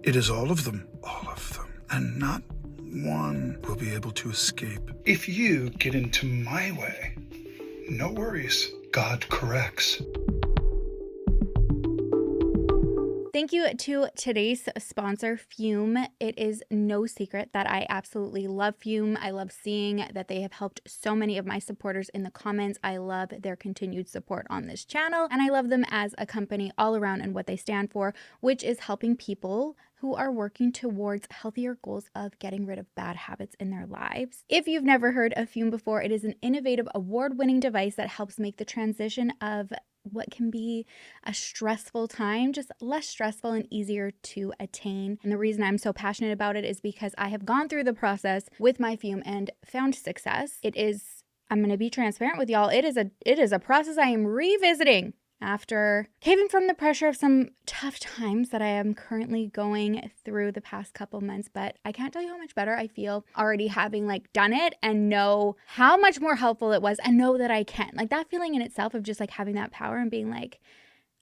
It is all of them, and not one will be able to escape. If you get into my way, no worries. God corrects. Thank you to today's sponsor, Fume. It is no secret that I absolutely love Fume. I love seeing that they have helped so many of my supporters in the comments. I love their continued support on this channel, and I love them as a company all around and what they stand for, which is helping people who are working towards healthier goals of getting rid of bad habits in their lives. If you've never heard of Fume before, it is an innovative, award-winning device that helps make the transition of what can be a stressful time just less stressful and easier to attain. And the reason I'm so passionate about it is because I have gone through the process with my Fume and found success. I'm going to be transparent with y'all. It is a process I am revisiting after caving from the pressure of some tough times that I am currently going through the past couple months. But I can't tell you how much better I feel already having done it and know how much more helpful it was and know that I can. That feeling in itself of just having that power and being I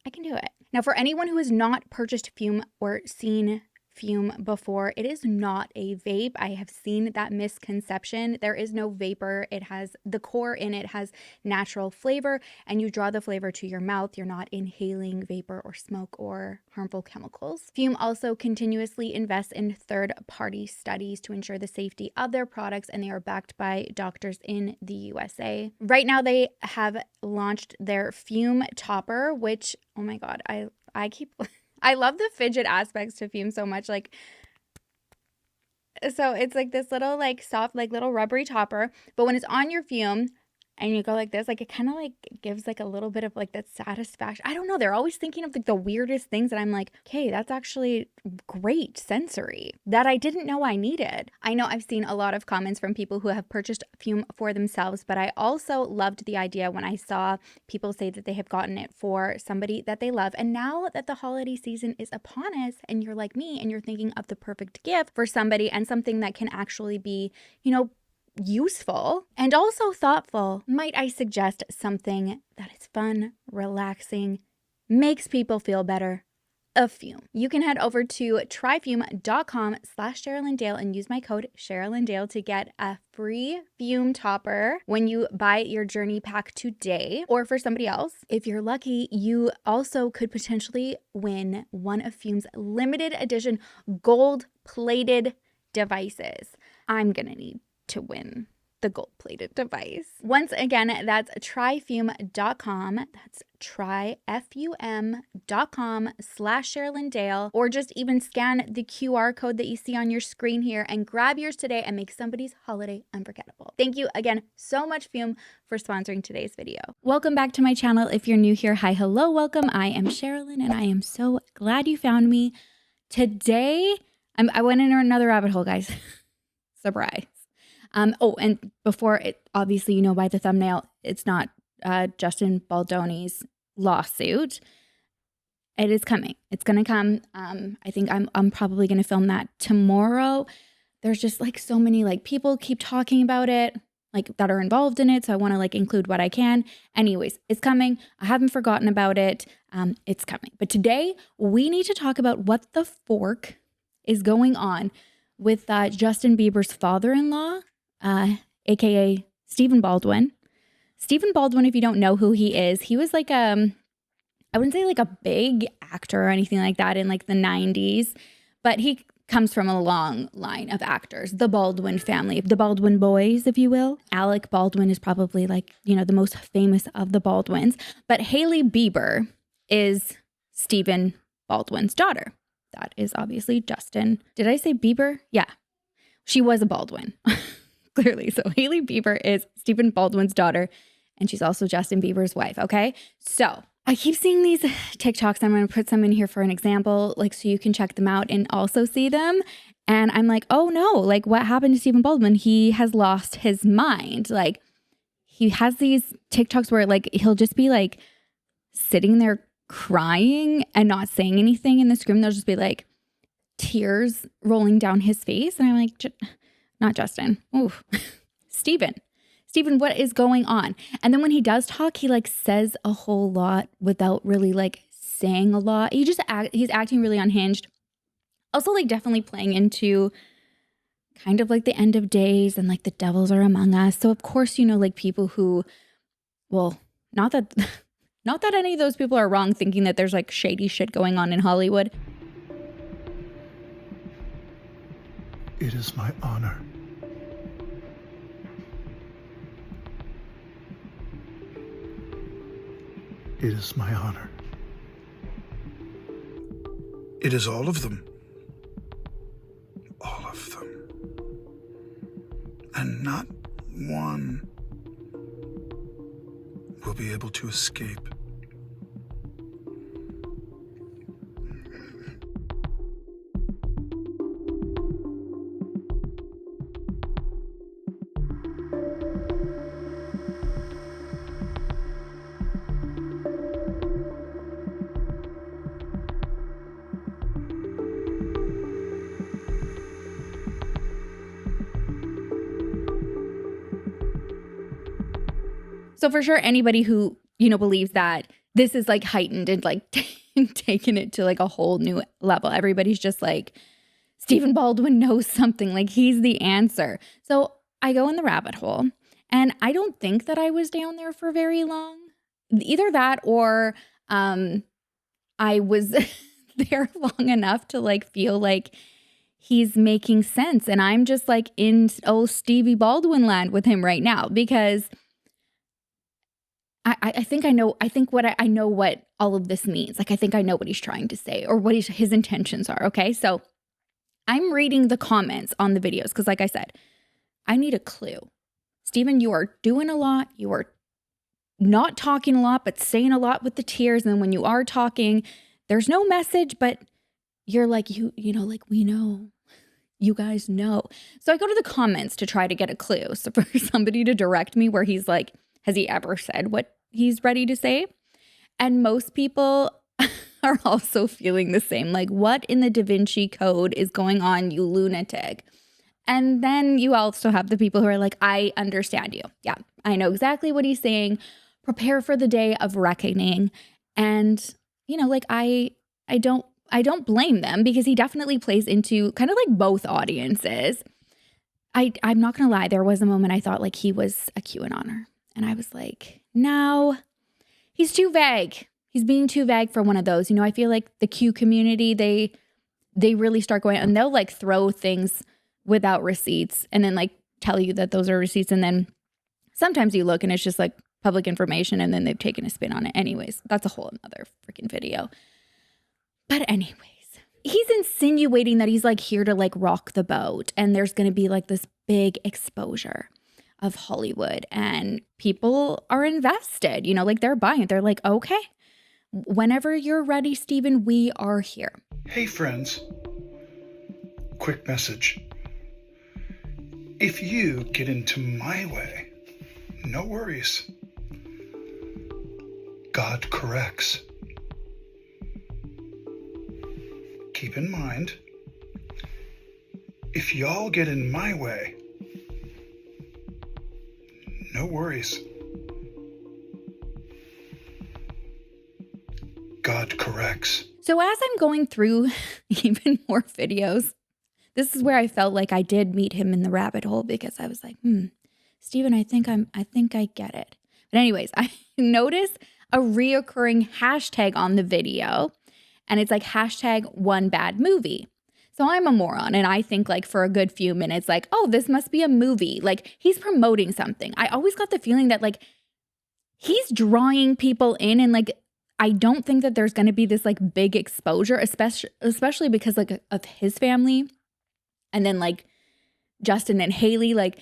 can do it. Now, for anyone who has not purchased Fume or seen Fume before, it is not a vape. I have seen that misconception. There is no vapor. It has the core in it has natural flavor, and you draw the flavor to your mouth. You're not inhaling vapor or smoke or harmful chemicals. Fume also continuously invests in third-party studies to ensure the safety of their products, and they are backed by doctors in the USA. Right now, they have launched their Fume Topper, which, oh my God, I love the fidget aspects to Fume so much. So it's this little soft little rubbery topper, but when it's on your Fume and you go like this, it kind of gives a little bit of that satisfaction. I don't know. They're always thinking of the weirdest things, and I'm okay, that's actually great sensory that I didn't know I needed. I know I've seen a lot of comments from people who have purchased Fume for themselves, but I also loved the idea when I saw people say that they have gotten it for somebody that they love. And now that the holiday season is upon us, and you're like me and you're thinking of the perfect gift for somebody and something that can actually be, useful and also thoughtful, might I suggest something that is fun, relaxing, makes people feel better? A Fume. You can head over to tryfume.com/sherrilyndale and use my code sherrilyndale to get a free Fume topper when you buy your journey pack today. Or for somebody else, if you're lucky, you also could potentially win one of Fume's limited edition gold-plated devices. I'm gonna need to win the gold-plated device. Once again, that's tryfume.com. That's tryfum.com/sherrilyndale, or just even scan the QR code that you see on your screen here and grab yours today and make somebody's holiday unforgettable. Thank you again so much, Fume, for sponsoring today's video. Welcome back to my channel. If you're new here, hi, hello, welcome. I am Sherrilyn, and I am so glad you found me. Today, I went in another rabbit hole, guys. Surprise. And before it, obviously, by the thumbnail, it's not Justin Baldwin's lawsuit. It is coming. It's going to come. I think I'm probably going to film that tomorrow. There's just so many people keep talking about it, that are involved in it. So I want to include what I can. Anyways, it's coming. I haven't forgotten about it. It's coming. But today we need to talk about what the fork is going on with Justin Bieber's father-in-law, aka Stephen Baldwin. Stephen Baldwin, if you don't know who he is, he was I wouldn't say a big actor or anything like that in the 90s, but he comes from a long line of actors, the Baldwin family, the Baldwin boys, if you will. Alec Baldwin is probably the most famous of the Baldwins, but Hailey Bieber is Stephen Baldwin's daughter. That is obviously Justin. Did I say Bieber? Yeah. She was a Baldwin, clearly. So Hailey Bieber is Stephen Baldwin's daughter, and she's also Justin Bieber's wife, okay? So I keep seeing these TikToks. I'm going to put some in here for an example, so you can check them out and also see them. And I'm oh no, what happened to Stephen Baldwin? He has lost his mind. He has these TikToks where he'll just be sitting there crying and not saying anything in the screen. There'll just be tears rolling down his face, and I'm not Justin. Ooh, Stephen, what is going on? And then when he does talk, he says a whole lot without really saying a lot. He's acting really unhinged. Also, like, definitely playing into kind of like the end of days and like the devils are among us. So of course, you know, like people who, well, not that not that any of those people are wrong thinking that there's like shady shit going on in Hollywood. It is my honor. It is my honor. It is all of them. All of them. And not one will be able to escape. So for sure, anybody who, you know, believes that this is like heightened and like taking it to like a whole new level. Everybody's just like, Stephen Baldwin knows something, like he's the answer. So I go in the rabbit hole and I don't think that I was down there for very long. Either that or I was there long enough to like feel like he's making sense. And I'm just like in old Stevie Baldwin land with him right now because I think I know. I think I know what all of this means. Like, I think I know what he's trying to say or what his intentions are. Okay. So I'm reading the comments on the videos because, like I said, I need a clue. Stephen, you are doing a lot. You are not talking a lot, but saying a lot with the tears. And then when you are talking, there's no message, but you're like, you know, like we know. You guys know. So I go to the comments to try to get a clue. So for somebody to direct me where he's like, has he ever said what he's ready to say? And most people are also feeling the same. Like, what in the Da Vinci Code is going on, you lunatic? And then you also have the people who are like, I understand you. Yeah, I know exactly what he's saying. Prepare for the day of reckoning. And, you know, like I don't blame them because he definitely plays into kind of like both audiences. I'm not going to lie. There was a moment I thought like he was a QAnoner. And I was like, no, he's too vague. He's being too vague for one of those. You know, I feel like the Q community, they really start going and they'll like throw things without receipts and then like tell you that those are receipts. And then sometimes you look and it's just like public information and then they've taken a spin on it. Anyways, that's a whole another freaking video. But anyways, he's insinuating that he's like here to like rock the boat and there's going to be like this big exposure of Hollywood and people are invested, you know, like they're buying it. They're like, okay, whenever you're ready, Stephen, we are here. Hey friends, quick message. If you get into my way, no worries. God corrects. Keep in mind, if y'all get in my way, no worries. God corrects. So as I'm going through even more videos, this is where I felt like I did meet him in the rabbit hole because I was like, Stephen, I think I get it. But anyways, I noticed a reoccurring hashtag on the video and it's like hashtag one bad movie. So I'm a moron and I think like for a good few minutes, like, oh, this must be a movie. Like he's promoting something. I always got the feeling that like he's drawing people in and like, I don't think that there's going to be this like big exposure, especially because like of his family and then like Justin and Haley, like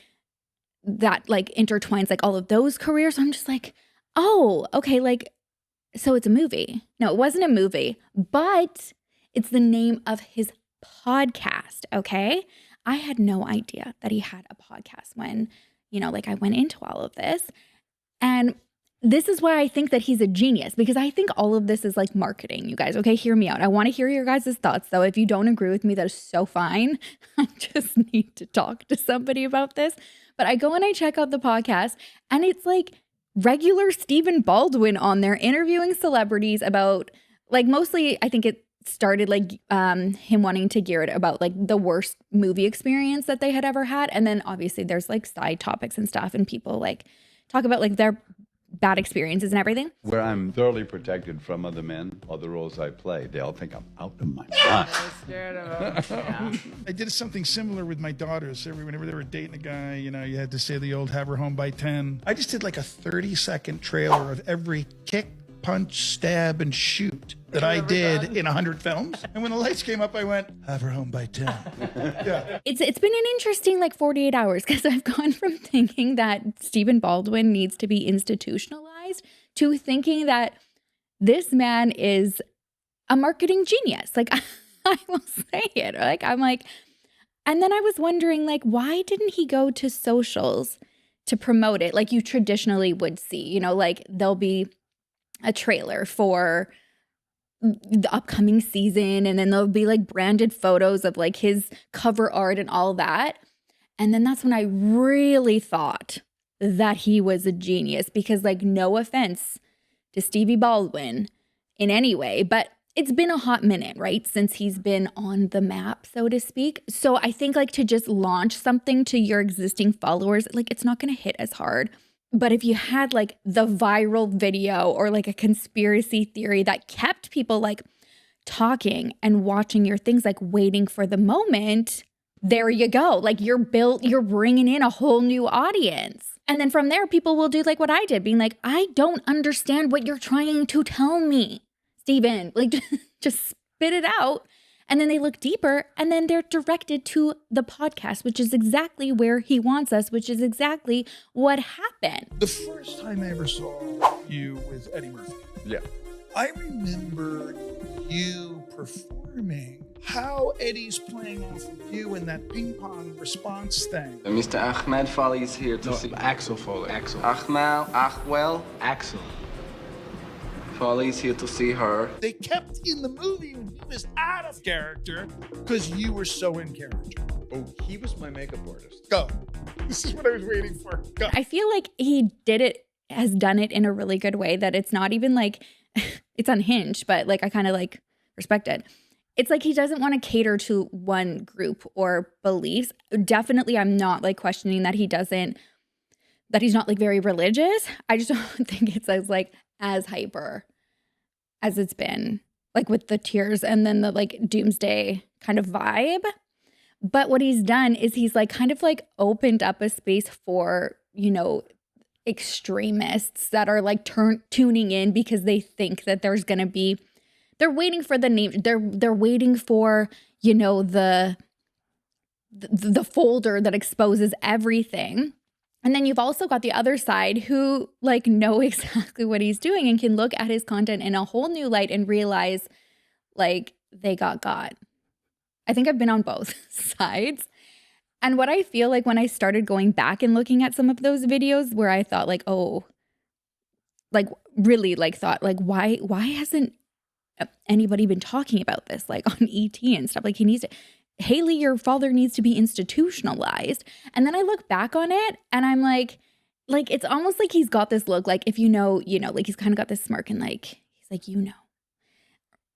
that like intertwines like all of those careers. So I'm just like, oh, okay. Like, so it's a movie. No, it wasn't a movie, but it's the name of his podcast. Okay. I had no idea that he had a podcast when, you know, like I went into all of this. And this is why I think that he's a genius because I think all of this is like marketing, you guys. Okay. Hear me out. I want to hear your guys' thoughts though. If you don't agree with me, that is so fine. I just need to talk to somebody about this. But I go and I check out the podcast and it's like regular Stephen Baldwin on there interviewing celebrities about like mostly I think it's started like him wanting to gear it about like the worst movie experience that they had ever had. And then obviously there's like side topics and stuff, and people like talk about like their bad experiences and everything. Where I'm thoroughly protected from other men or the roles I play. They all think I'm out of my mind. Scared of him. Yeah. I did something similar with my daughters. Whenever they were dating a guy, you know, you had to say the old have her home by 10. I just did like a 30-second trailer of every kick, punch, stab, and shoot that I did in 100 films. And when the lights came up, I went, have her home by 10. Yeah. It's been an interesting like 48 hours, because I've gone from thinking that Stephen Baldwin needs to be institutionalized to thinking that this man is a marketing genius. Like, I will say it. Like, I'm like, and then I was wondering, like, why didn't he go to socials to promote it like you traditionally would see? You know, like there'll be a trailer for the upcoming season, and then there'll be like branded photos of like his cover art and all that. And then that's when I really thought that he was a genius, because like, no offense to Stevie Baldwin in any way, but it's been a hot minute, right, since he's been on the map, so to speak. So I think like to just launch something to your existing followers, like it's not going to hit as hard. But if you had like the viral video or like a conspiracy theory that kept people like talking and watching your things, like waiting for the moment, there you go. Like you're bringing in a whole new audience. And then from there, people will do like what I did, being like, I don't understand what you're trying to tell me, Stephen. Like just spit it out. And then they look deeper, and then they're directed to the podcast, which is exactly where he wants us, which is exactly what happened. The first time I ever saw you with Eddie Murphy, Yeah. I remember you performing how Eddie's playing off of you in that ping pong response thing. Mr. Ahmed Foley is here to see. Axel Foley. Axel. Achwell Axel. Foley is here to see her. They kept in the movie when he was out of character because you were so in character. Oh, he was my makeup artist. Go. This is what I was waiting for. Go. I feel like he has done it in a really good way, that it's not even like, it's unhinged, but like I kind of like respect it. It's like he doesn't want to cater to one group or beliefs. Definitely, I'm not like questioning that he's not like very religious. I just don't think it's as hyper as it's been, like with the tears and then the like doomsday kind of vibe. But what he's done is he's like kind of like opened up a space for, you know, extremists that are like tuning in because they think that there's going to be, they're waiting for the name. They're waiting for, you know, the folder that exposes everything. And then you've also got the other side who like know exactly what he's doing and can look at his content in a whole new light and realize like they got. I think I've been on both sides. And what I feel like when I started going back and looking at some of those videos where I thought like, oh, like really like thought like, why hasn't anybody been talking about this like on ET and stuff? Like he needs to, Haley, your father needs to be institutionalized. And then I look back on it and I'm like it's almost like he's got this look, like if you know, like he's kind of got this smirk and like, he's like, you know,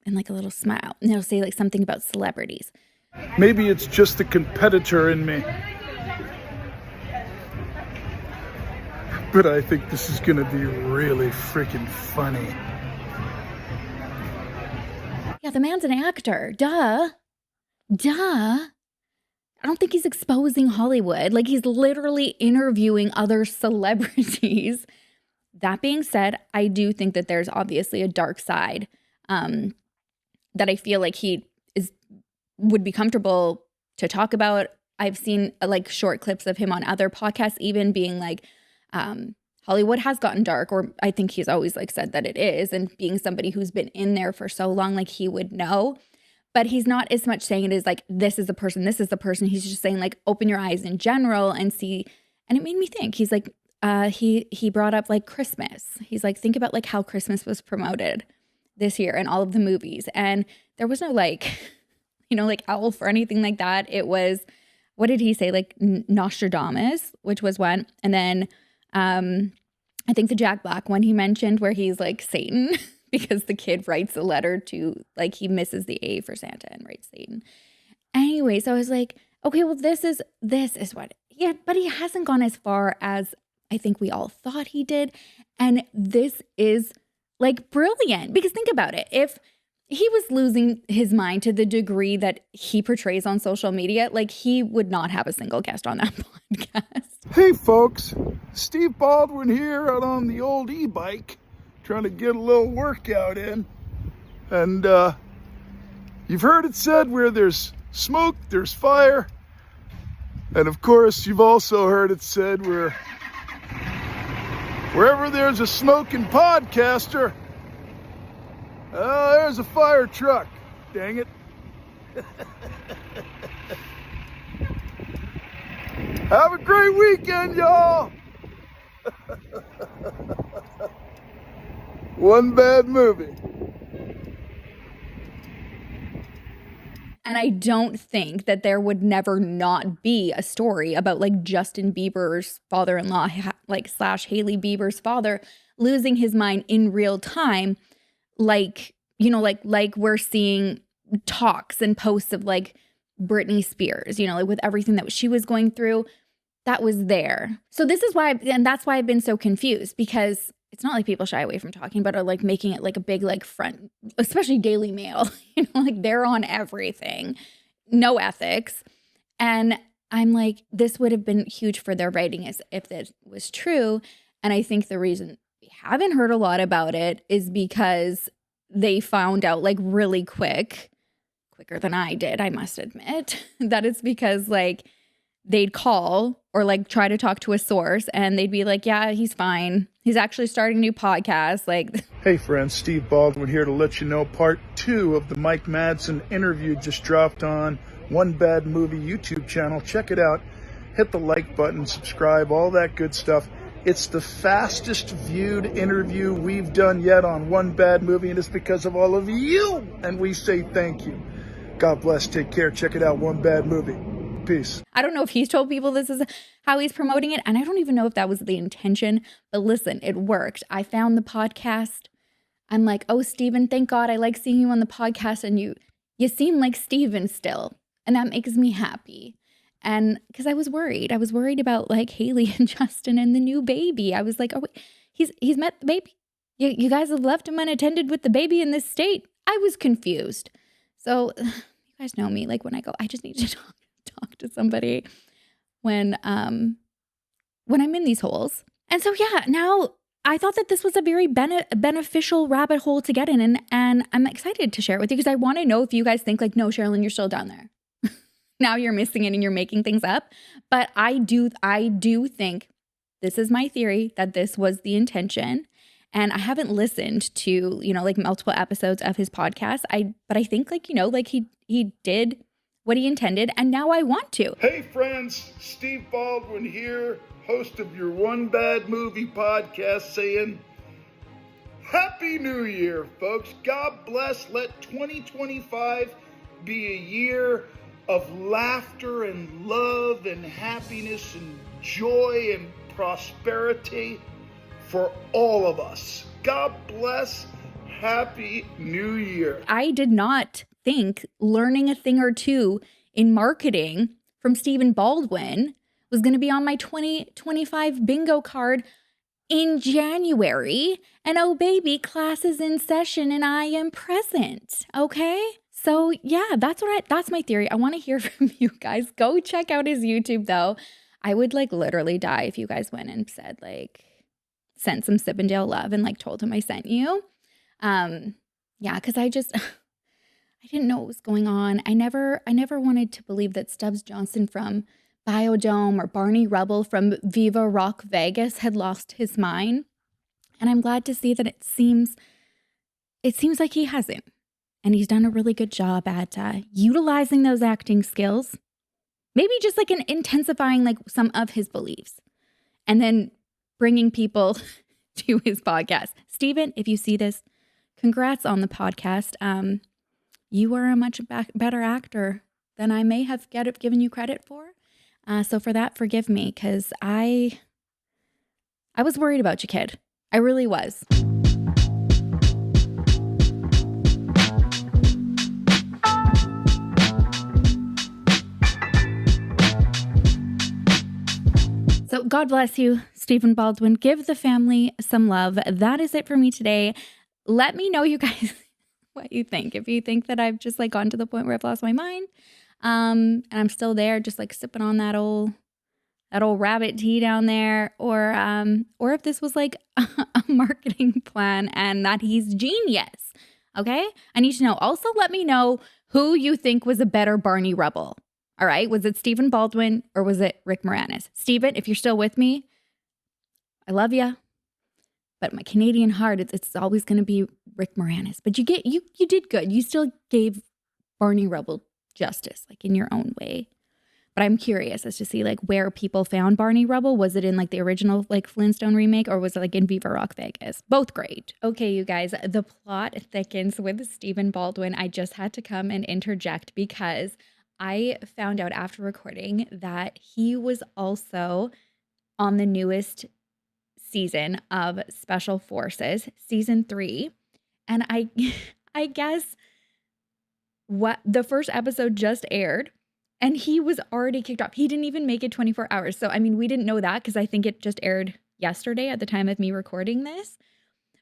and like a little smile. And he'll say like something about celebrities. Maybe it's just the competitor in me. But I think this is going to be really freaking funny. Yeah, the man's an actor. Duh. I don't think he's exposing Hollywood. Like he's literally interviewing other celebrities. That being said, I do think that there's obviously a dark side that I feel like he would be comfortable to talk about. I've seen like short clips of him on other podcasts, even being like, Hollywood has gotten dark, or I think he's always like said that it is. And being somebody who's been in there for so long, like he would know. But he's not as much saying it as like, this is the person, this is the person. He's just saying like, open your eyes in general and see. And it made me think. He's like, he brought up like Christmas. He's like, think about like how Christmas was promoted this year in all of the movies. And there was no like, you know, like Elf or anything like that. It was, what did he say? Like Nostradamus, which was one. And then I think the Jack Black one he mentioned where he's like Satan. because the kid writes a letter to, like, he misses the A for Santa and writes Satan. Anyway, so I was like, okay, well, this is what, yeah, but he hasn't gone as far as I think we all thought he did. And this is like brilliant, because think about it. If he was losing his mind to the degree that he portrays on social media, like, he would not have a single guest on that podcast. Hey folks, Steve Baldwin here out on the old e-bike, trying to get a little workout in. And you've heard it said, where there's smoke, there's fire. And of course, you've also heard it said, wherever there's a smoking podcaster, there's a fire truck. Dang it. Have a great weekend, y'all. One bad movie. And I don't think that there would never not be a story about, like, Justin Bieber's father-in-law, like, / Hailey Bieber's father, losing his mind in real time. Like, you know, like we're seeing talks and posts of, like, Britney Spears, you know, like, with everything that she was going through, that was there. So this is why, and that's why I've been so confused, because it's not like people shy away from talking, but are, like, making it like a big, like, front, especially Daily Mail, you know, like, they're on everything, no ethics. And I'm like, this would have been huge for their rating if this was true. And I think the reason we haven't heard a lot about it is because they found out, like, really quicker than I did, I must admit, that it's because, like, they'd call or, like, try to talk to a source and they'd be like, yeah, he's fine. He's actually starting a new podcast. Like, Hey friends, Steve Baldwin here to let you know part 2 of the Mike Madsen interview just dropped on One Bad Movie YouTube channel. Check it out. Hit the like button, subscribe, all that good stuff. It's the fastest viewed interview we've done yet on One Bad Movie, and it's because of all of you. And we say thank you. God bless. Take care. Check it out. One Bad Movie. Peace. I don't know if he's told people this is how he's promoting it, and I don't even know if that was the intention, but listen, it worked. I found the podcast. I'm like, oh, Stephen, thank God, I like seeing you on the podcast, and you seem like Stephen still, and that makes me happy. And because I was worried about, like, Hailey and Justin and the new baby. I was like, oh, wait, he's met the baby. You guys have left him unattended with the baby in this state. I was confused. So you guys know me, like, when I go, I just need to talk to somebody when I'm in these holes. And so, yeah, now I thought that this was a very beneficial rabbit hole to get in, and I'm excited to share it with you because I want to know if you guys think, like, no, Sherrilyn, you're still down there. Now you're missing it and you're making things up. But I do think, this is my theory, that this was the intention. And I haven't listened to, you know, like, multiple episodes of his podcast. But I think, like, you know, like, he did what he intended, and now I want to. Hey friends, Steve Baldwin here, host of your One Bad Movie podcast, saying Happy New Year, folks. God bless. Let 2025 be a year of laughter and love and happiness and joy and prosperity for all of us. God bless. Happy New Year. I did not think learning a thing or two in marketing from Stephen Baldwin was going to be on my 2025 bingo card in January. And oh baby, class is in session and I am present. Okay? So yeah, that's my theory. I want to hear from you guys. Go check out his YouTube though. I would, like, literally die if you guys went and said, like, sent some Sippin love and, like, told him I sent you. Yeah, because I didn't know what was going on. I never wanted to believe that Stubbs Johnson from Biodome or Barney Rubble from Viva Rock Vegas had lost his mind. And I'm glad to see that it seems like he hasn't. And he's done a really good job at utilizing those acting skills. Maybe just, like, intensifying, like, some of his beliefs. And then bringing people to his podcast. Stephen, if you see this, congrats on the podcast. You are a much better actor than I may have given you credit for. So for that, forgive me, because I was worried about you, kid. I really was. So God bless you, Stephen Baldwin. Give the family some love. That is it for me today. Let me know, you guys, what you think. If you think that I've just like gotten to the point where I've lost my mind, and I'm still there, just like sipping on that old rabbit tea down there, or if this was like a marketing plan and that he's genius. Okay, I need to know. Also, let me know who you think was a better Barney Rubble. All right, was it Stephen Baldwin or was it Rick Moranis? Stephen, if you're still with me, I love you. But my Canadian heart, it's always going to be Rick Moranis. But you did good. You still gave Barney Rubble justice, like in your own way. But I'm curious as to see like where people found Barney Rubble. Was it in like the original like Flintstone remake, or was it like in Viva Rock Vegas? Both great. Okay, you guys, the plot thickens with Stephen Baldwin. I just had to come and interject because I found out after recording that he was also on the newest season of Special Forces, season 3. And I guess what the first episode just aired and he was already kicked off. He didn't even make it 24 hours. So, I mean, we didn't know that because I think it just aired yesterday at the time of me recording this.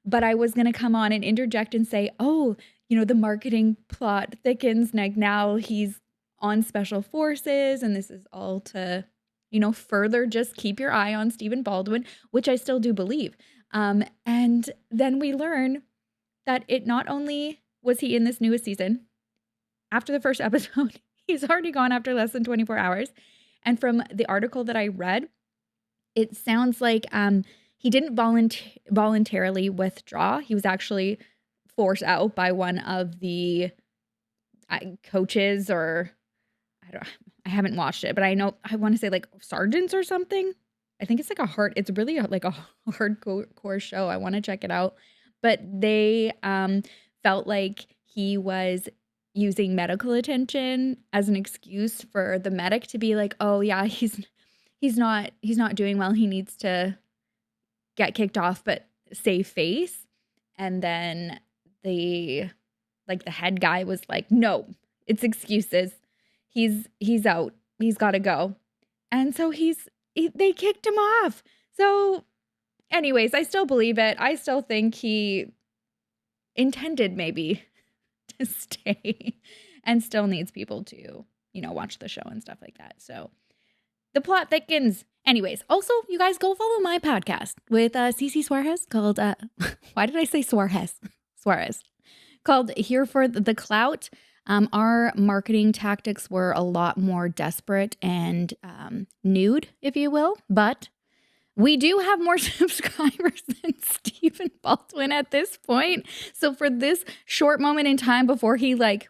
But I was going to come on and interject and say, oh, you know, the marketing plot thickens. Like now he's on Special Forces and this is all to, you know, further just keep your eye on Stephen Baldwin, which I still do believe. And then we learn that it not only was he in this newest season, after the first episode, he's already gone after less than 24 hours. And from the article that I read, it sounds like he didn't voluntarily withdraw. He was actually forced out by one of the coaches, or I haven't watched it, but I want to say like sergeants or something. I think it's like it's really like a hardcore show. I want to check it out. But they felt like he was using medical attention as an excuse for the medic to be like, oh yeah, he's not doing well. He needs to get kicked off, but save face. And then the head guy was like, no, it's excuses. He's out. He's got to go. And so they kicked him off. So anyways, I still believe it. I still think he intended maybe to stay and still needs people to, you know, watch the show and stuff like that. So the plot thickens. Anyways, also, you guys go follow my podcast with Cece Suarez called, why did I say Suarez? Suarez. Called Here for the Clout. Our marketing tactics were a lot more desperate and nude, if you will, but we do have more subscribers than Stephen Baldwin at this point. So for this short moment in time before he like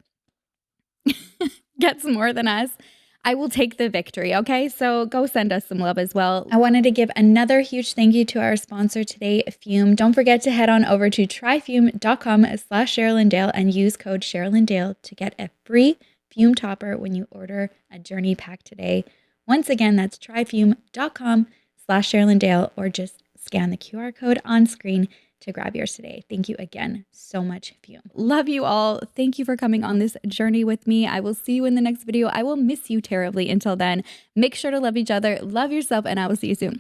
gets more than us, I will take the victory, okay? So go send us some love as well. I wanted to give another huge thank you to our sponsor today, Fume. Don't forget to head on over to tryfume.com/sherrilyndale and use code sherrilyndale to get a free Fume topper when you order a journey pack today. Once again, that's tryfume.com/sherrilyndale, or just scan the QR code on screen to grab yours today. Thank you again so much, Fume. Love you all. Thank you for coming on this journey with me. I will see you in the next video. I will miss you terribly. Until then, make sure to love each other, love yourself, and I will see you soon.